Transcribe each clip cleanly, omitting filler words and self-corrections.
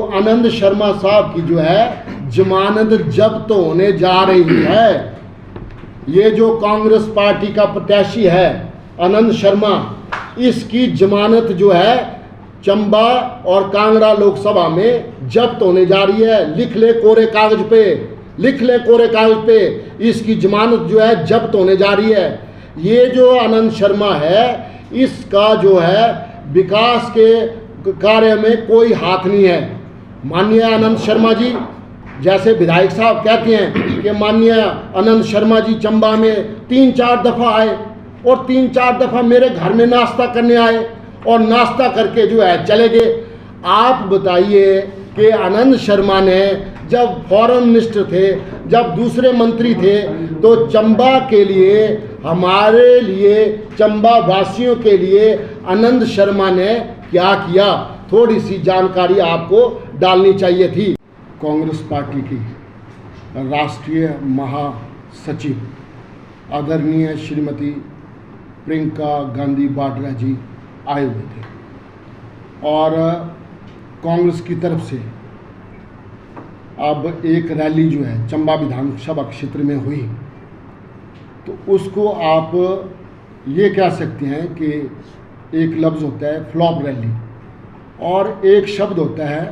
तो आनंद शर्मा साहब की जो है जमानत जब्त होने जा रही है। ये जो कांग्रेस पार्टी का प्रत्याशी है आनंद शर्मा, इसकी जमानत जो है चंबा और कांगड़ा लोकसभा में जब्त होने जा रही है। लिख ले कोरे कागज पे, लिख ले कोरे कागज पे, इसकी जमानत जो है जब्त होने जा रही है। ये जो आनंद शर्मा है, इसका जो है विकास के कार्य में कोई हाथ नहीं है। माननीय आनंद शर्मा जी, जैसे विधायक साहब कहते हैं कि माननीय आनंद शर्मा जी चंबा में 3-4 दफ़ा आए और 3-4 दफ़ा मेरे घर में नाश्ता करने आए और नाश्ता करके जो है चले गए। आप बताइए कि आनंद शर्मा ने जब फॉरेन मिनिस्टर थे, जब दूसरे मंत्री थे, तो चंबा के लिए, हमारे लिए, चंबा वासियों के लिए आनंद शर्मा ने क्या किया, थोड़ी सी जानकारी आपको डालनी चाहिए थी। कांग्रेस पार्टी की राष्ट्रीय महासचिव आदरणीय श्रीमती प्रियंका गांधी वाड्रा जी आए हुए थे और कांग्रेस की तरफ से अब एक रैली जो है चंबा विधानसभा क्षेत्र में हुई, तो उसको आप ये कह सकते हैं कि एक लफ्ज़ होता है फ्लॉप रैली और एक शब्द होता है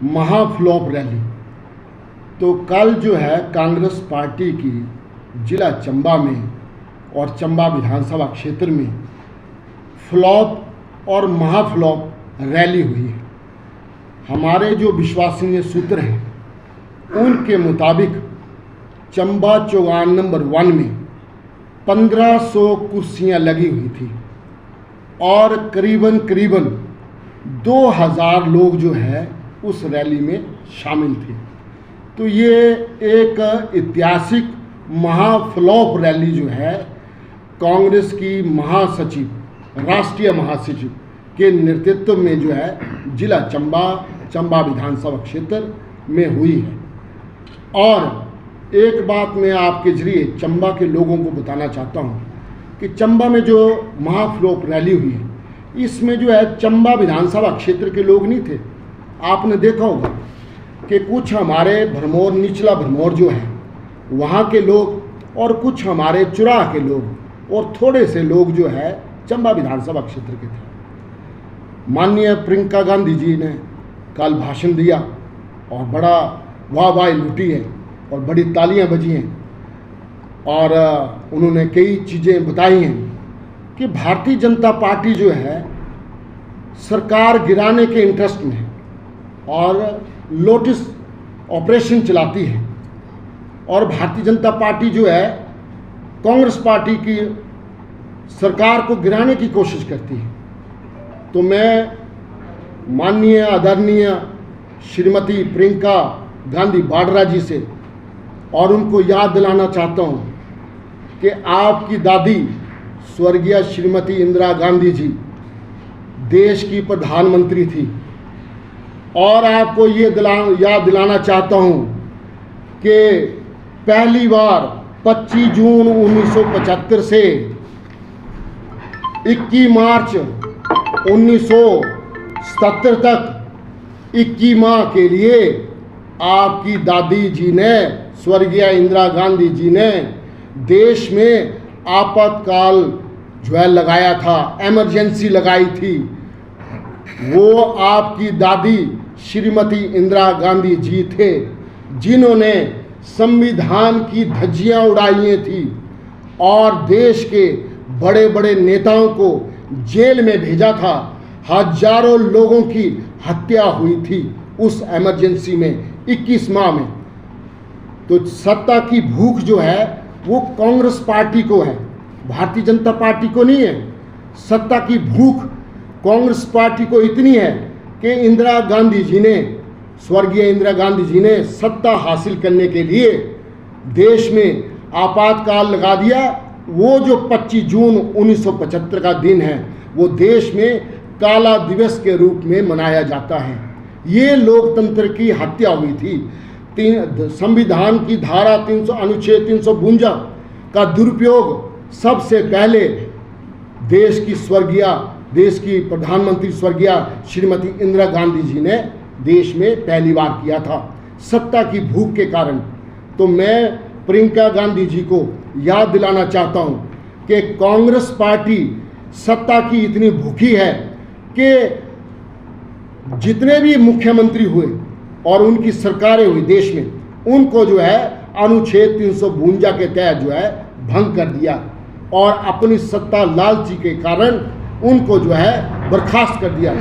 महाफ्लॉप रैली। तो कल जो है कांग्रेस पार्टी की जिला चंबा में और चंबा विधानसभा क्षेत्र में फ्लॉप और महाफ्लॉप रैली हुई है। हमारे जो विश्वसनीय सूत्र हैं उनके मुताबिक चंबा चौगान नंबर 1 में 1500 कुर्सियां लगी हुई थी और करीबन 2000 लोग जो है उस रैली में शामिल थे। तो ये एक ऐतिहासिक महाफ्लॉप रैली जो है कांग्रेस की महासचिव, राष्ट्रीय महासचिव के नेतृत्व में जो है जिला चंबा विधानसभा क्षेत्र में हुई है। और एक बात मैं आपके जरिए चंबा के लोगों को बताना चाहता हूँ कि चंबा में जो महाफ्लॉप रैली हुई है, इसमें जो है चंबा विधानसभा क्षेत्र के लोग नहीं थे। आपने देखा होगा कि कुछ हमारे भरमौर, निचला भरमौर जो है वहाँ के लोग और कुछ हमारे चुराह के लोग और थोड़े से लोग जो है चंबा विधानसभा क्षेत्र के थे। माननीय प्रियंका गांधी जी ने कल भाषण दिया और बड़ा वाहवाही लूटी है और बड़ी तालियां बजी हैं और उन्होंने कई चीज़ें बताई हैं कि भारतीय जनता पार्टी जो है सरकार गिराने के इंटरेस्ट में है और लोटस ऑपरेशन चलाती है और भारतीय जनता पार्टी जो है कांग्रेस पार्टी की सरकार को गिराने की कोशिश करती है। तो मैं माननीय आदरणीय श्रीमती प्रियंका गांधी वाड्रा जी से और उनको याद दिलाना चाहता हूँ कि आपकी दादी स्वर्गीय श्रीमती इंदिरा गांधी जी देश की प्रधानमंत्री थी और आपको ये याद दिलाना चाहता हूँ कि पहली बार 25 जून 1975 से 21 मार्च 1977 तक 21 माह के लिए आपकी दादी जी ने, स्वर्गीय इंदिरा गांधी जी ने देश में आपातकाल जो है लगाया था, इमरजेंसी लगाई थी। वो आपकी दादी श्रीमती इंदिरा गांधी जी थे जिन्होंने संविधान की धज्जियां उड़ाई थी और देश के बड़े बड़े नेताओं को जेल में भेजा था। हजारों लोगों की हत्या हुई थी उस इमरजेंसी में 21 माह में। तो सत्ता की भूख जो है वो कांग्रेस पार्टी को है, भारतीय जनता पार्टी को नहीं है। सत्ता की भूख कांग्रेस पार्टी को इतनी है कि इंदिरा गांधी जी ने, स्वर्गीय इंदिरा गांधी जी ने सत्ता हासिल करने के लिए देश में आपातकाल लगा दिया। वो जो 25 जून 1975 का दिन है वो देश में काला दिवस के रूप में मनाया जाता है। ये लोकतंत्र की हत्या हुई थी। संविधान की धारा 300 अनुच्छेद 352 का दुरुपयोग सबसे पहले देश की प्रधानमंत्री स्वर्गीय श्रीमती इंदिरा गांधी जी ने देश में पहली बार किया था, सत्ता की भूख के कारण। तो मैं प्रियंका गांधी जी को याद दिलाना चाहता हूं कि कांग्रेस पार्टी सत्ता की इतनी भूखी है कि जितने भी मुख्यमंत्री हुए और उनकी सरकारें हुई देश में, उनको जो है अनुच्छेद 352 के तहत जो है भंग कर दिया और अपनी सत्ता लालची के कारण उनको जो है बर्खास्त कर दिया।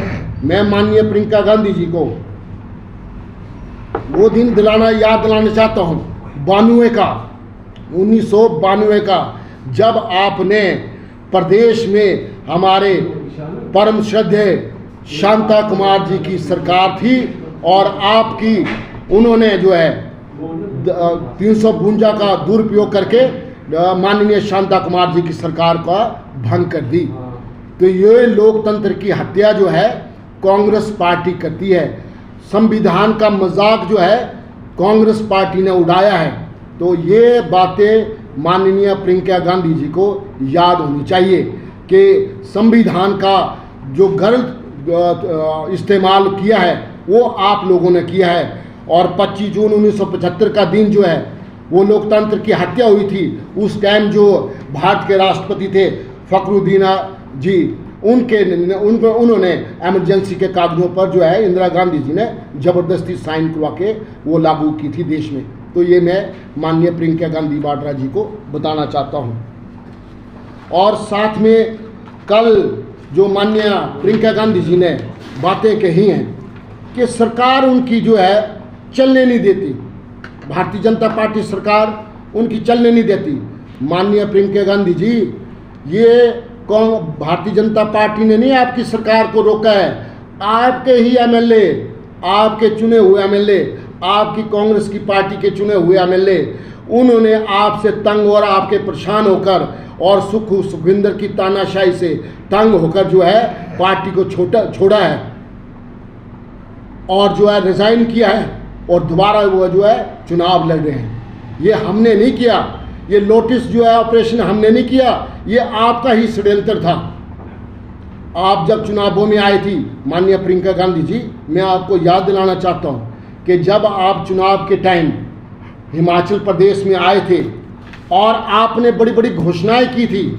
मैं माननीय प्रियंका गांधी जी को वो दिन याद दिलाना चाहता हूँ 1992 का, जब आपने प्रदेश में हमारे परम श्रद्धेय शांता कुमार जी की सरकार थी और आपकी उन्होंने जो है 352 का दुरुपयोग करके माननीय शांता कुमार जी की सरकार का भंग कर दी। तो ये लोकतंत्र की हत्या जो है कांग्रेस पार्टी करती है। संविधान का मजाक जो है कांग्रेस पार्टी ने उड़ाया है। तो ये बातें माननीय प्रियंका गांधी जी को याद होनी चाहिए कि संविधान का जो गलत इस्तेमाल किया है वो आप लोगों ने किया है। और 25 जून 1975 का दिन जो है वो लोकतंत्र की हत्या हुई थी। उस टाइम जो भारत के राष्ट्रपति थे फखरुद्दीन जी, उन्होंने इमरजेंसी के कागजों पर जो है इंदिरा गांधी जी ने ज़बरदस्ती साइन करवा के वो लागू की थी देश में। तो ये मैं माननीय प्रियंका गांधी वाड्रा जी को बताना चाहता हूँ। और साथ में कल जो माननीय प्रियंका गांधी जी ने बातें कही हैं कि सरकार उनकी जो है चलने नहीं देती, भारतीय जनता पार्टी सरकार उनकी चलने नहीं देती। माननीय प्रियंका गांधी जी, ये भारतीय जनता पार्टी ने नहीं आपकी सरकार को रोका है, आपके ही एमएलए, आपके चुने हुए एमएलए, आपकी कांग्रेस की पार्टी के चुने हुए एमएलए, उन्होंने आपसे तंग और आपके परेशान होकर और सुखविंदर की तानाशाही से तंग होकर जो है पार्टी को छोड़ा है और जो है रिजाइन किया है और दोबारा वो जो है चुनाव लड़ रहे हैं। ये हमने नहीं किया, ये लोटस जो है ऑपरेशन हमने नहीं किया, ये आपका ही षड्यंत्र था। आप जब चुनावों में आए थी माननीय प्रियंका गांधी जी, मैं आपको याद दिलाना चाहता हूँ कि जब आप चुनाव के टाइम हिमाचल प्रदेश में आए थे और आपने बड़ी बड़ी घोषणाएं की थी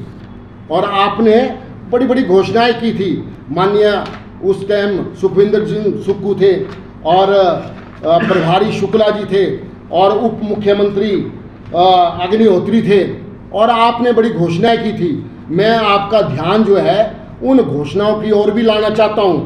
माननीय उस टाइम सुखविंदर सिंह सुक्खू थे और प्रभारी शुक्ला जी थे और उप मुख्यमंत्री अग्निहोत्री थे और आपने बड़ी घोषणाएं की थी। मैं आपका ध्यान जो है उन घोषणाओं की ओर भी लाना चाहता हूं,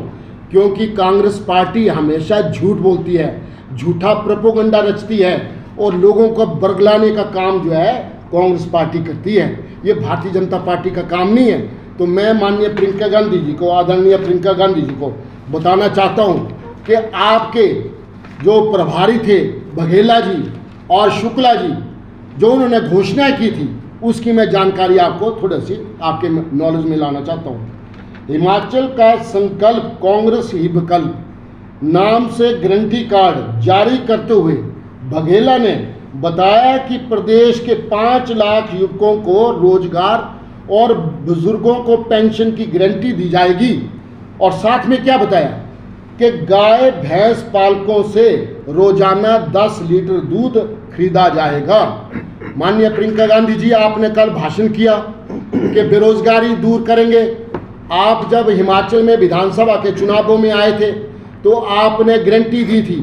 क्योंकि कांग्रेस पार्टी हमेशा झूठ बोलती है, झूठा प्रोपेगेंडा रचती है और लोगों को बरगलाने का काम जो है कांग्रेस पार्टी करती है। ये भारतीय जनता पार्टी का काम नहीं है। तो मैं माननीय प्रियंका गांधी जी को, आदरणीय प्रियंका गांधी जी को बताना चाहता हूं कि आपके जो प्रभारी थे बघेला जी और शुक्ला जी, जो उन्होंने घोषणा की थी, उसकी मैं जानकारी आपको थोड़ी सी आपके नॉलेज में लाना चाहता हूँ। हिमाचल का संकल्प कांग्रेस ही विकल्प नाम से गारंटी कार्ड जारी करते हुए बघेला ने बताया कि प्रदेश के 5 लाख युवकों को रोजगार और बुजुर्गों को पेंशन की गारंटी दी जाएगी। और साथ में क्या बताया कि गाय भैंस पालकों से रोजाना 10 लीटर दूध खरीदा जाएगा। माननीय प्रियंका गांधी जी, आपने कल भाषण किया कि बेरोजगारी दूर करेंगे। आप जब हिमाचल में विधानसभा के चुनावों में आए थे तो आपने गारंटी दी थी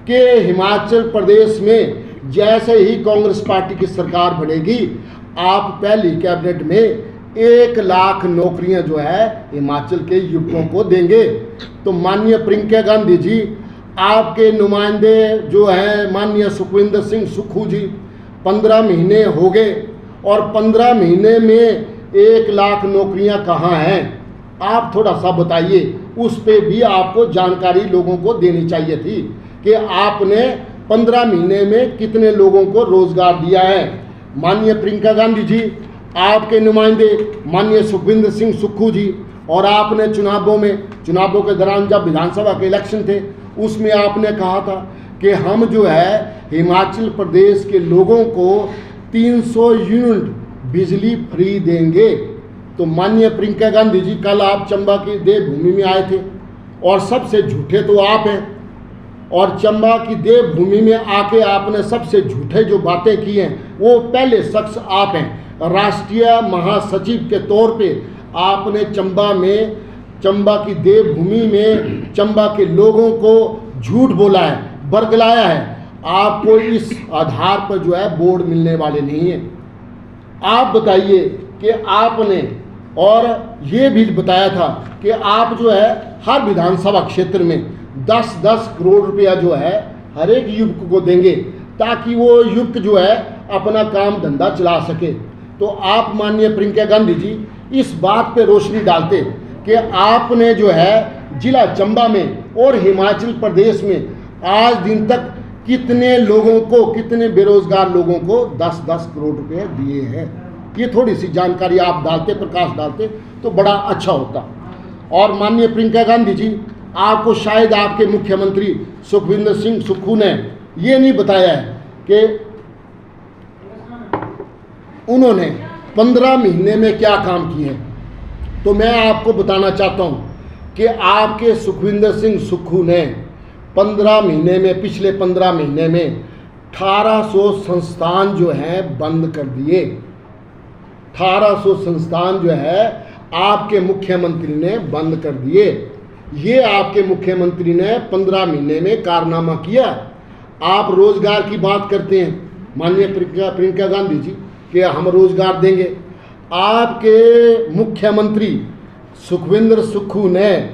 कि हिमाचल प्रदेश में जैसे ही कांग्रेस पार्टी की सरकार बढ़ेगी, आप पहली कैबिनेट में 1 लाख नौकरियां जो है हिमाचल के युवकों को देंगे। तो माननीय प्रियंका गांधी जी, आपके नुमाइंदे जो हैं माननीय सुखविंदर सिंह सुक्खू जी, 15 महीने हो गए और 15 महीने में 1 लाख नौकरियां कहाँ हैं? आप थोड़ा सा बताइए। उस पे भी आपको जानकारी लोगों को देनी चाहिए थी कि आपने 15 महीने में कितने लोगों को रोजगार दिया है। माननीय प्रियंका गांधी जी, आपके नुमाइंदे माननीय सुखविंदर सिंह सुक्खू जी, और आपने चुनावों के दौरान जब विधानसभा के इलेक्शन थे उसमें आपने कहा था कि हम जो है हिमाचल प्रदेश के लोगों को 300 यूनिट बिजली फ्री देंगे। तो माननीय प्रियंका गांधी जी, कल आप चंबा की देवभूमि में आए थे और सबसे झूठे तो आप हैं। और चंबा की देवभूमि में आके आपने सबसे झूठे जो बातें की हैं, वो पहले शख्स आप हैं। राष्ट्रीय महासचिव के तौर पे आपने चंबा की देवभूमि में चंबा के लोगों को झूठ बोला है, बरगलाया है। आपको इस आधार पर जो है बोर्ड मिलने वाले नहीं है। आप बताइए कि आपने और ये भी बताया था कि आप जो है हर विधानसभा क्षेत्र में 10-10 करोड़ रुपया जो है हर एक युवक को देंगे ताकि वो युवक जो है अपना काम धंधा चला सके। तो आप माननीय प्रियंका गांधी जी इस बात पे रोशनी डालते कि आपने जो है जिला चंबा में और हिमाचल प्रदेश में आज दिन तक कितने लोगों को, कितने बेरोजगार लोगों को 10-10 करोड़ रुपए दिए हैं। ये थोड़ी सी जानकारी आप डालते, प्रकाश डालते तो बड़ा अच्छा होता। और माननीय प्रियंका गांधी जी, आपको शायद आपके मुख्यमंत्री सुखविंदर सिंह सुक्खू ने ये नहीं बताया है कि उन्होंने 15 महीने में क्या काम किए हैं। तो मैं आपको बताना चाहता हूं कि आपके सुखविंदर सिंह सुक्खू ने 15 महीने में, पिछले 15 महीने में 1800 संस्थान जो हैं बंद कर दिए। 1800 संस्थान जो है आपके मुख्यमंत्री ने बंद कर दिए। ये आपके मुख्यमंत्री ने 15 महीने में कारनामा किया। आप रोजगार की बात करते हैं माननीय प्रियंका गांधी जी कि हम रोजगार देंगे। आपके मुख्यमंत्री सुखविंदर सुक्खू ने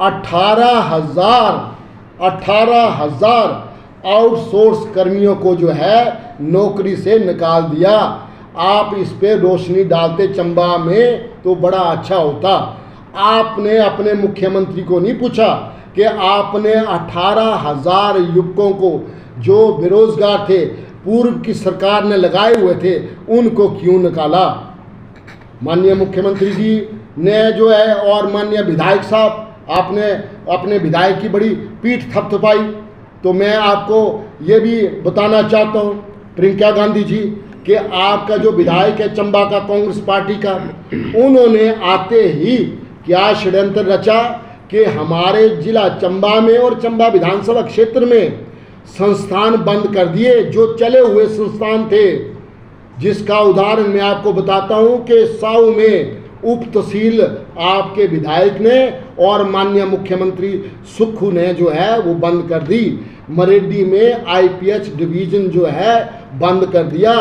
18,000 आउटसोर्स कर्मियों को जो है नौकरी से निकाल दिया। आप इस पे रोशनी डालते चंबा में तो बड़ा अच्छा होता। आपने अपने मुख्यमंत्री को नहीं पूछा कि आपने 18,000 युवकों को जो बेरोजगार थे, पूर्व की सरकार ने लगाए हुए थे, उनको क्यों निकाला। माननीय मुख्यमंत्री जी ने जो है और माननीय विधायक साहब, आपने अपने विधायक की बड़ी पीठ थपथपाई। तो मैं आपको ये भी बताना चाहता हूँ प्रियंका गांधी जी कि आपका जो विधायक है चंबा का, कांग्रेस पार्टी का, उन्होंने आते ही क्या षड्यंत्र रचा कि हमारे जिला चंबा में और चंबा विधानसभा क्षेत्र में संस्थान बंद कर दिए जो चले हुए संस्थान थे। जिसका उदाहरण मैं आपको बताता हूं कि साऊ में उप तहसील आपके विधायक ने और माननीय मुख्यमंत्री सुक्खू ने जो है वो बंद कर दी। मरेड्डी में आईपीएच डिवीजन जो है बंद कर दिया।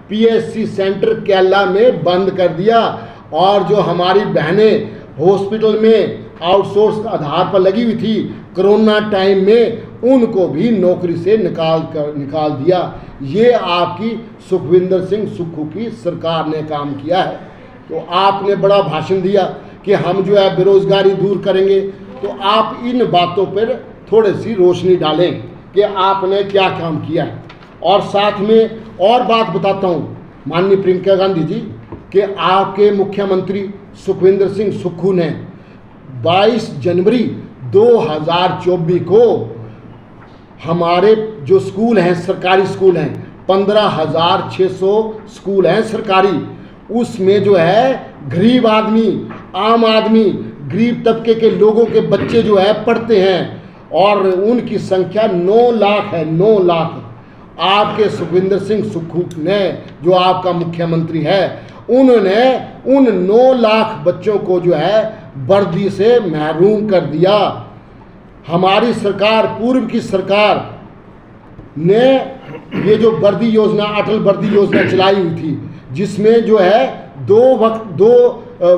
पीएससी सेंटर केला में बंद कर दिया। और जो हमारी बहनें हॉस्पिटल में आउटसोर्स आधार पर लगी हुई थी कोरोना टाइम में, उनको भी नौकरी से निकाल दिया। ये आपकी सुखविंदर सिंह सुक्खू की सरकार ने काम किया है। तो आपने बड़ा भाषण दिया कि हम जो है बेरोजगारी दूर करेंगे। तो आप इन बातों पर थोड़ी सी रोशनी डालें कि आपने क्या काम किया है। और साथ में और बात बताता हूँ माननीय प्रियंका गांधी जी कि आपके मुख्यमंत्री सुखविंदर सिंह सुक्खू ने 22 जनवरी 2024 को हमारे जो स्कूल हैं, सरकारी स्कूल हैं, 15,600 स्कूल हैं सरकारी, उसमें जो है गरीब आदमी, आम आदमी, गरीब तबके के लोगों के बच्चे जो है पढ़ते हैं और उनकी संख्या 9 लाख है। 9 लाख। आपके सुखविंदर सिंह सुक्खू ने, जो आपका मुख्यमंत्री है, उन्होंने उन 9 लाख बच्चों को जो है वर्दी से महरूम कर दिया। हमारी सरकार, पूर्व की सरकार ने ये जो वर्दी योजना, अटल वर्दी योजना चलाई हुई थी, जिसमें जो है 2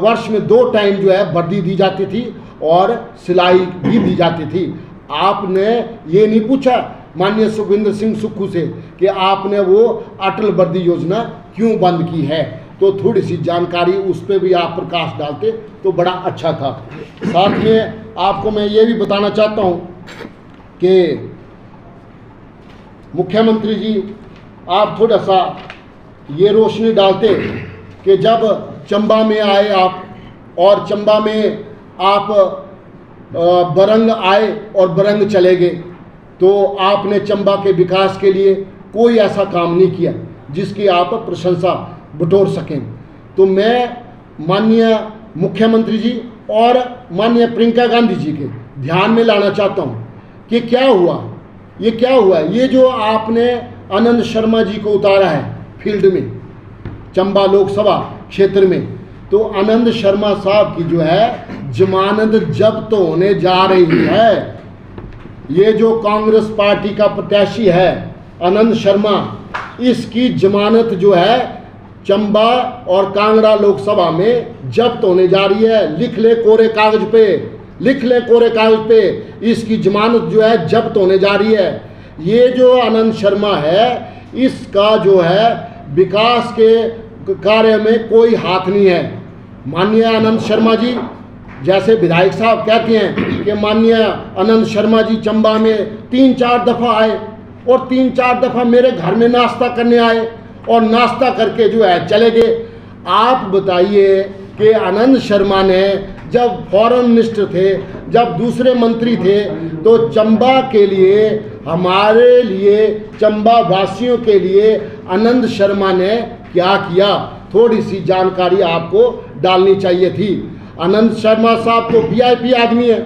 वर्ष में 2 टाइम जो है वर्दी दी जाती थी और सिलाई भी दी जाती थी। आपने ये नहीं पूछा माननीय सुखविंदर सिंह सुक्खू से कि आपने वो अटल वर्दी योजना क्यों बंद की है। तो थोड़ी सी जानकारी उस पर भी आप प्रकाश डालते तो बड़ा अच्छा था। साथ में आपको मैं ये भी बताना चाहता हूँ कि मुख्यमंत्री जी, आप थोड़ा सा ये रोशनी डालते कि जब चंबा में आए आप और चंबा में आप बरंग आए और बरंग चले गए, तो आपने चंबा के विकास के लिए कोई ऐसा काम नहीं किया जिसकी आप प्रशंसा बटोर सकें। तो मैं माननीय मुख्यमंत्री जी और माननीय प्रियंका गांधी जी के ध्यान में लाना चाहता हूं कि क्या हुआ ये क्या हुआ? ये जो आपने आनंद शर्मा जी को उतारा है फील्ड में चंबा लोकसभा क्षेत्र में, तो आनंद शर्मा साहब की जो है जमानत जब्त होने जा रही है। ये जो कांग्रेस पार्टी का प्रत्याशी है आनंद शर्मा, इसकी जमानत जो है चंबा और कांगड़ा लोकसभा में जब्त होने जा रही है। लिख ले कोरे कागज पे, लिख ले कोरे कागज पे, इसकी जमानत जो है जब्त होने जा रही है। ये जो आनंद शर्मा है, इसका जो है विकास के कार्य में कोई हाथ नहीं है। माननीय आनंद शर्मा जी, जैसे विधायक साहब कहते हैं कि माननीय आनंद शर्मा जी चंबा में 3-4 दफ़ा आए और 3-4 दफ़ा मेरे घर में नाश्ता करने आए और नाश्ता करके जो है चले गए। आप बताइए कि आनंद शर्मा ने जब फॉरेन मिनिस्टर थे, जब दूसरे मंत्री थे, तो चंबा के लिए, हमारे लिए, चंबा वासियों के लिए आनंद शर्मा ने क्या किया? थोड़ी सी जानकारी आपको डालनी चाहिए थी। आनंद शर्मा साहब तो VIP आदमी है,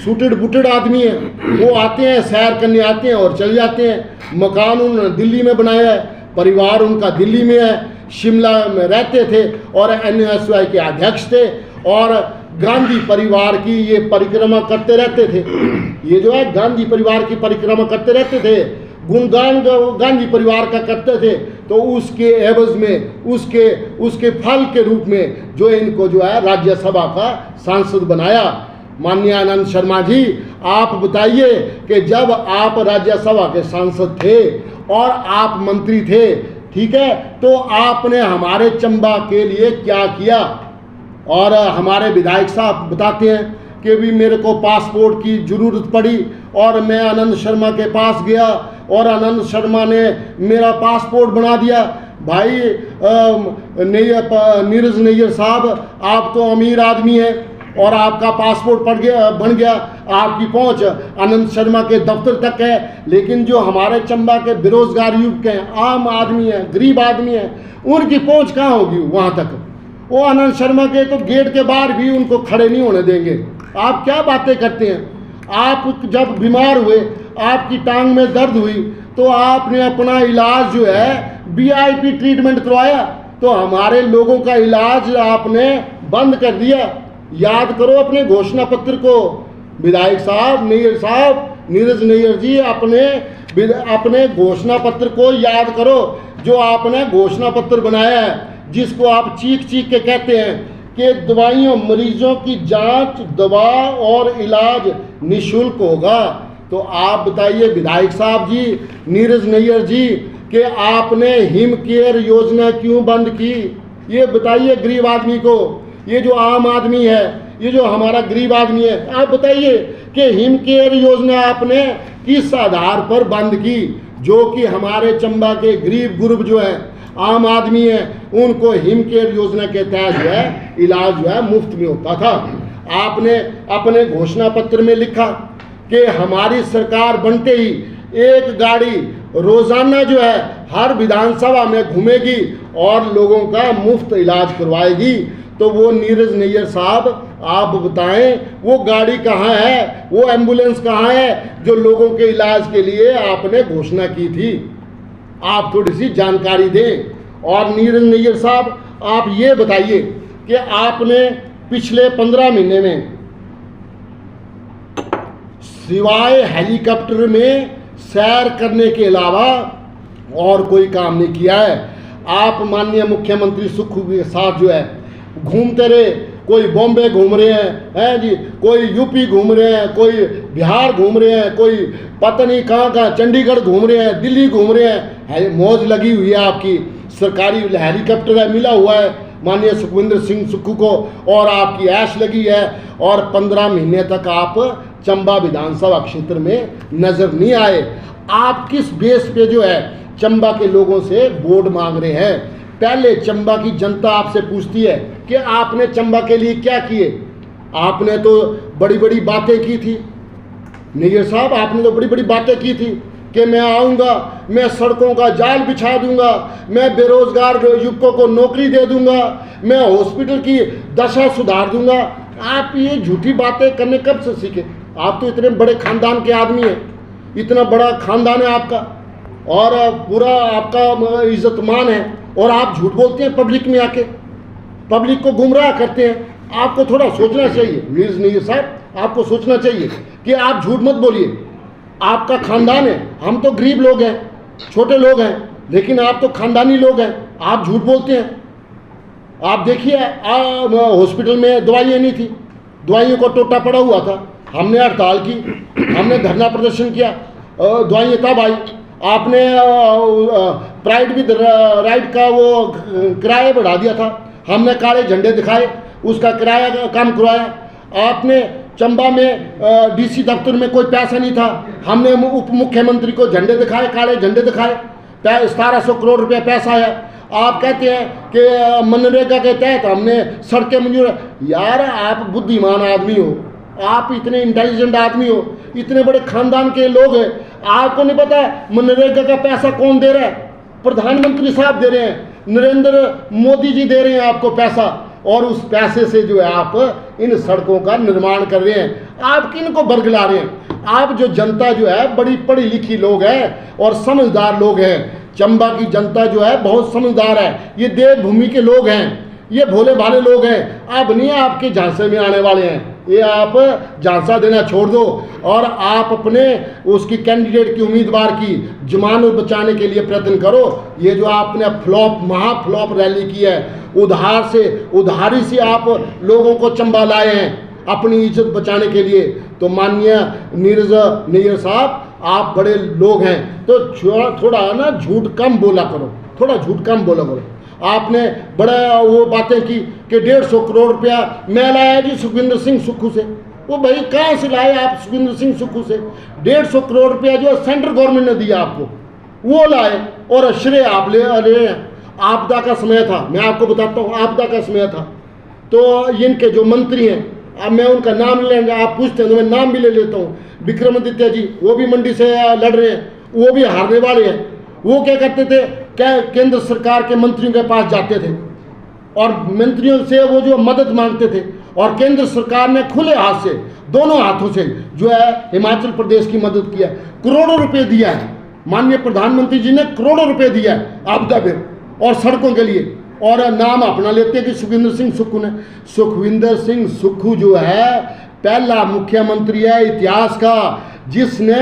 सूटेड बूटेड आदमी है। वो आते हैं, सैर करने आते हैं और चले जाते हैं। मकान उन्होंने दिल्ली में बनाया है, परिवार उनका दिल्ली में है, शिमला में रहते थे और NSY के अध्यक्ष थे और गांधी परिवार की ये परिक्रमा करते रहते थे। ये जो है गांधी परिवार की परिक्रमा करते रहते थे, गुणगान गांधी परिवार का करते थे। तो उसके एवज में, उसके फल के रूप में जो इनको जो है राज्यसभा का सांसद बनाया। माननीय आनंद शर्मा जी, आप बताइए कि जब आप राज्यसभा के सांसद थे और आप मंत्री थे, ठीक है, तो आपने हमारे चंबा के लिए क्या किया? और हमारे विधायक साहब बताते हैं कि भी मेरे को पासपोर्ट की ज़रूरत पड़ी और मैं आनंद शर्मा के पास गया और आनंद शर्मा ने मेरा पासपोर्ट बना दिया। भाई नीरज नैयर साहब, आप तो अमीर आदमी हैं और आपका पासपोर्ट बन गया, आपकी पहुंच आनंद शर्मा के दफ्तर तक है। लेकिन जो हमारे चंबा के बेरोजगार युवक हैं, आम आदमी हैं, गरीब आदमी हैं, उनकी पहुंच कहाँ होगी वहाँ तक? वो आनंद शर्मा के तो गेट के बाहर भी उनको खड़े नहीं होने देंगे। आप क्या बातें करते हैं? आप जब बीमार हुए, आपकी टांग में दर्द हुई, तो आपने अपना इलाज जो है VIP ट्रीटमेंट करवाया, तो हमारे लोगों का इलाज आपने बंद कर दिया। याद करो अपने घोषणा पत्र को। विधायक साहब, नैयर साहब, नीरज नैयर जी, अपने घोषणा पत्र को याद करो, जो आपने घोषणा पत्र बनाया है, जिसको आप चीख चीख के कहते हैं कि दवाइयों, मरीजों की जांच, दवा और इलाज निःशुल्क होगा। तो आप बताइए विधायक साहब जी, नीरज नैयर जी, कि आपने हिम केयर योजना क्यों बंद की? ये बताइए गरीब आदमी को। ये जो आम आदमी है, ये जो हमारा गरीब आदमी है, आप बताइए कि हिम केयर योजना आपने किस आधार पर बंद की? जो कि हमारे चंबा के गरीब गुरब जो है, आम आदमी है, उनको हिम केयर योजना के तहत जो है इलाज जो है मुफ्त में होता था। आपने अपने घोषणा पत्र में लिखा कि हमारी सरकार बनते ही एक गाड़ी रोजाना जो है हर विधानसभा में घूमेगी और लोगों का मुफ्त इलाज करवाएगी। तो वो नीरज नैयर साहब, आप बताएं वो गाड़ी कहाँ है, वो एम्बुलेंस कहाँ है जो लोगों के इलाज के लिए आपने घोषणा की थी? आप थोड़ी सी जानकारी दें। और नीरज नैयर साहब, आप ये बताइए कि आपने पिछले 15 महीने में सिवाय हेलीकॉप्टर में सैर करने के अलावा और कोई काम नहीं किया है। आप माननीय मुख्यमंत्री सुक्खू के साथ जो है घूमते रहे, कोई बॉम्बे घूम रहे हैं जी, कोई यूपी घूम रहे हैं, कोई बिहार घूम रहे हैं, कोई पता नहीं कहाँ चंडीगढ़ घूम रहे हैं, दिल्ली घूम रहे हैं। मौज लगी हुई है आपकी, सरकारी हेलीकॉप्टर है, मिला हुआ है माननीय सुखविंदर सिंह सुक्खू को, और आपकी ऐश लगी है। और 15 महीने तक आप चंबा विधानसभा क्षेत्र में नजर नहीं आए। आप किस बेस पे जो है चंबा के लोगों से वोट मांग रहे हैं? पहले चंबा की जनता आपसे पूछती है कि आपने चंबा के लिए क्या किए? आपने तो बड़ी बड़ी बातें की थी नैयर साहब, आपने तो बड़ी बड़ी बातें की थी कि मैं आऊँगा, मैं सड़कों का जाल बिछा दूंगा, मैं बेरोजगार युवकों को नौकरी दे दूंगा, मैं हॉस्पिटल की दशा सुधार दूंगा। आप ये झूठी बातें करने कब से सीखे? आप तो इतने बड़े खानदान के आदमी हैं, इतना बड़ा खानदान है आपका और पूरा आपका इज्जतमान है, और आप झूठ बोलते हैं पब्लिक में आके, पब्लिक को गुमराह करते हैं। आपको थोड़ा सोचना चाहिए नीर साहब, आपको सोचना चाहिए कि आप झूठ मत बोलिए। आपका खानदान है, हम तो गरीब लोग हैं, छोटे लोग हैं, लेकिन आप तो खानदानी लोग हैं, आप झूठ बोलते हैं। आप देखिए हॉस्पिटल में दवाइयाँ नहीं थी, दवाइयों को टोटा पड़ा हुआ था, हमने हड़ताल की, हमने धरना प्रदर्शन किया, दवाइयाँ तब आई। आपने प्राइड विद राइट का वो किराया बढ़ा दिया था, हमने काले झंडे दिखाए, उसका किराया कम करवाया। आपने चंबा में डीसी दफ्तर में कोई पैसा नहीं था, हमने उप मुख्यमंत्री को झंडे दिखाए, काले झंडे दिखाए, 1700 करोड़ रुपया पैसा है। आप कहते हैं कि मनरेगा के तहत हमने सड़कें मंजूर। यार आप बुद्धिमान आदमी हो, आप इतने इंटेलिजेंट आदमी हो, इतने बड़े खानदान के लोग हैं, आपको नहीं पता मनरेगा का पैसा कौन दे रहा है? प्रधानमंत्री साहब दे रहे हैं, नरेंद्र मोदी जी दे रहे हैं आपको पैसा, और उस पैसे से जो है आप इन सड़कों का निर्माण कर रहे हैं। आप किनको बरगला रहे हैं? आप जो जनता जो है बड़ी पढ़ी लिखी लोग हैं और समझदार लोग हैं। चंबा की जनता जो है बहुत समझदार है, ये देवभूमि के लोग हैं, ये भोले भाले लोग हैं। अब नहीं आपके झांसे में आने वाले हैं, ये आप झांसा देना छोड़ दो और आप अपने उसकी कैंडिडेट की उम्मीदवार की जमानत बचाने के लिए प्रयत्न करो। ये जो आपने महा फ्लॉप रैली की है, उधारी से आप लोगों को चंबा लाए हैं अपनी इज्जत बचाने के लिए, तो माननीय नैयर साहब आप बड़े लोग हैं, तो थोड़ा ना झूठ कम बोला करो, थोड़ा झूठ कम बोला करो। आपने बड़ा वो बातें की कि 150 करोड़ रुपया मैं लाया जी सुखविंदर सिंह सुक्खू से। वो भाई कहाँ से लाए आप सुखविंदर सिंह सुक्खू से? 150 करोड़ रुपया जो सेंट्रल गवर्नमेंट ने दिया आपको, वो लाए, और श्रेय आप ले रहे हैं। आपदा का समय था, मैं आपको बताता हूँ, आपदा का समय था, तो इनके जो मंत्री हैं, अब मैं उनका नाम लेंगे, आप पूछते हैं तो मैं नाम भी ले लेता हूँ। विक्रमादित्य जी, वो भी मंडी से लड़ रहे हैं, वो भी हारने वाले हैं। वो क्या करते थे, क्या केंद्र सरकार के मंत्रियों के पास जाते थे और मंत्रियों से वो जो मदद मांगते थे, और केंद्र सरकार ने खुले हाथ से, दोनों हाथों से जो है हिमाचल प्रदेश की मदद किया, करोड़ों रुपए दिया है। माननीय प्रधानमंत्री जी ने करोड़ों रुपए दिया है आपदा में और सड़कों के लिए, और नाम अपना लेते हैं कि सुखविंदर सिंह सुक्खू ने। सुखविंदर सिंह सुक्खू जो है पहला मुख्यमंत्री है इतिहास का जिसने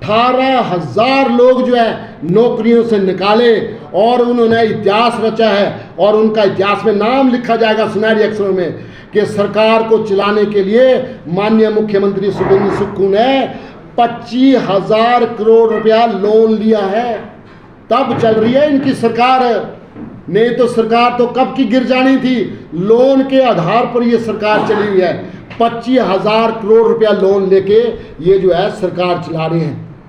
18,000 लोग जो है नौकरियों से निकाले, और उन्होंने इतिहास रचा है, और उनका इतिहास में नाम लिखा जाएगा सुनहरे अक्षरों में कि सरकार को चलाने के लिए माननीय मुख्यमंत्री सुखविंदर सुक्खू ने 25,000 करोड़ रुपया लोन लिया है, तब चल रही है इनकी सरकार। नहीं तो सरकार तो कब की गिर जानी थी। लोन के आधार पर ये सरकार चली हुई है, 25,000 करोड़ रुपया लोन लेके ये जो है सरकार चला रहे हैं।